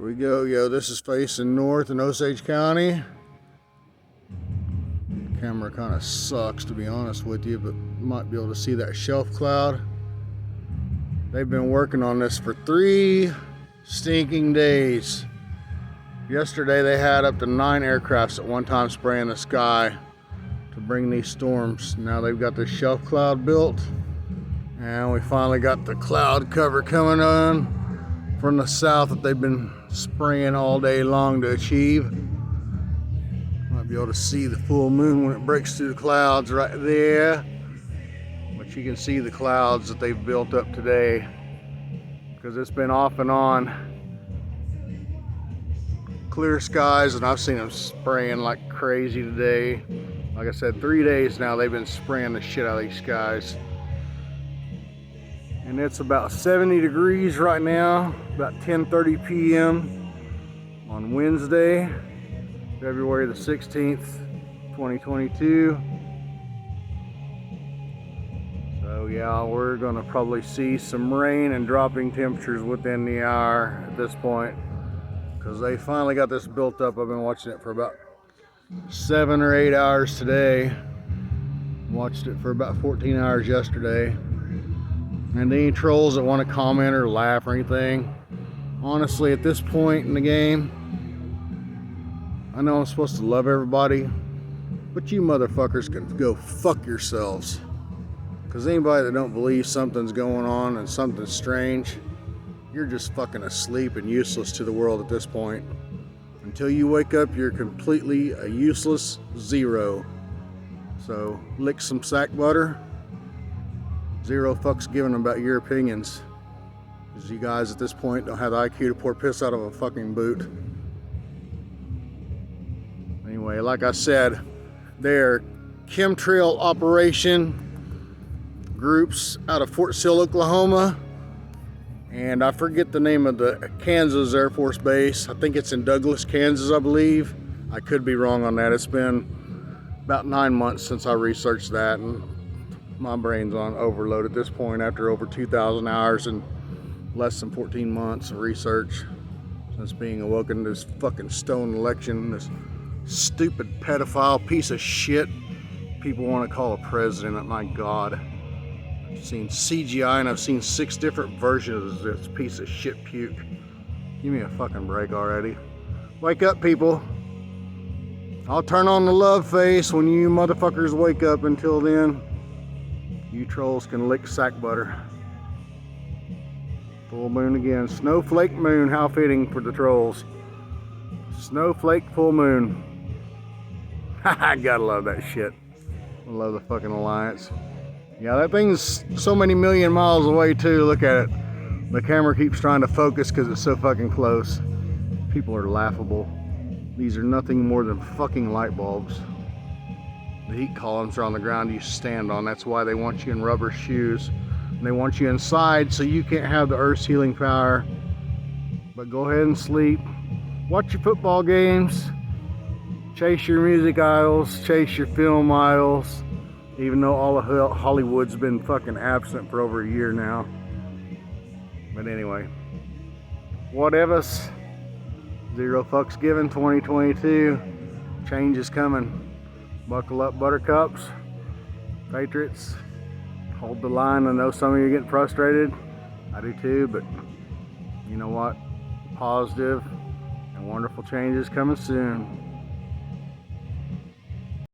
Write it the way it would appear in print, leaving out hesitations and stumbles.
Here we go, yo. This is facing north in Osage County. The camera kind of sucks, to be honest with you, but you might be able to see that shelf cloud. They've been working on this for 3 stinking days. Yesterday they had up to 9 aircrafts at one time spraying the sky to bring these storms. Now they've got the shelf cloud built, and we finally got the cloud cover coming on from the south that they've been spraying all day long to achieve. Might be able to see the full moon when it breaks through the clouds right there. But you can see the clouds that they've built up today, because it's been off and on. Clear skies, and I've seen them spraying like crazy today. Like I said, 3 days now they've been spraying the shit out of these skies. And it's about 70 degrees right now, about 10:30 p.m. on Wednesday, February the 16th, 2022. So yeah, we're gonna probably see some rain and dropping temperatures within the hour at this point, because they finally got this built up. I've been watching it for about 7 or 8 hours today. Watched it for about 14 hours yesterday. And any trolls that want to comment or laugh or anything, honestly, at this point in the game, I know I'm supposed to love everybody, but you motherfuckers can go fuck yourselves. Because anybody that don't believe something's going on and something's strange, you're just fucking asleep and useless to the world at this point. Until you wake up, you're completely a useless zero. So lick some sack butter. Zero fucks given about your opinions, because you guys at this point don't have the IQ to pour piss out of a fucking boot. Anyway, like I said, they're chemtrail operation groups out of Fort Sill, Oklahoma, and I forget the name of the Kansas Air Force Base. I think it's in Douglas, Kansas, I believe. I could be wrong on that. It's been about 9 months since I researched that, and my brain's on overload at this point after over 2,000 hours and less than 14 months of research since being awoken to this fucking stone election, this stupid pedophile piece of shit people want to call a president. My God. I've seen CGI and I've seen 6 different versions of this piece of shit puke. Give me a fucking break already. Wake up, people. I'll turn on the love face when you motherfuckers wake up. Until then, you trolls can lick sack butter. Full moon again. Snowflake moon, how fitting for the trolls. Snowflake full moon. I gotta love that shit. I love the fucking alliance. Yeah, that thing's so many million miles away too. Look at it. The camera keeps trying to focus because it's so fucking close. People are laughable. These are nothing more than fucking light bulbs. The heat columns are on the ground you stand on. That's why they want you in rubber shoes. And they want you inside so you can't have the Earth's healing power. But go ahead and sleep. Watch your football games. Chase your music idols. Chase your film idols. Even though all of Hollywood's been fucking absent for over a year now. But anyway. Whatevs. Zero fucks given 2022. Change is coming. Buckle up, buttercups, patriots. Hold the line. I know some of you are getting frustrated. I do too, but you know what? Positive and wonderful changes coming soon.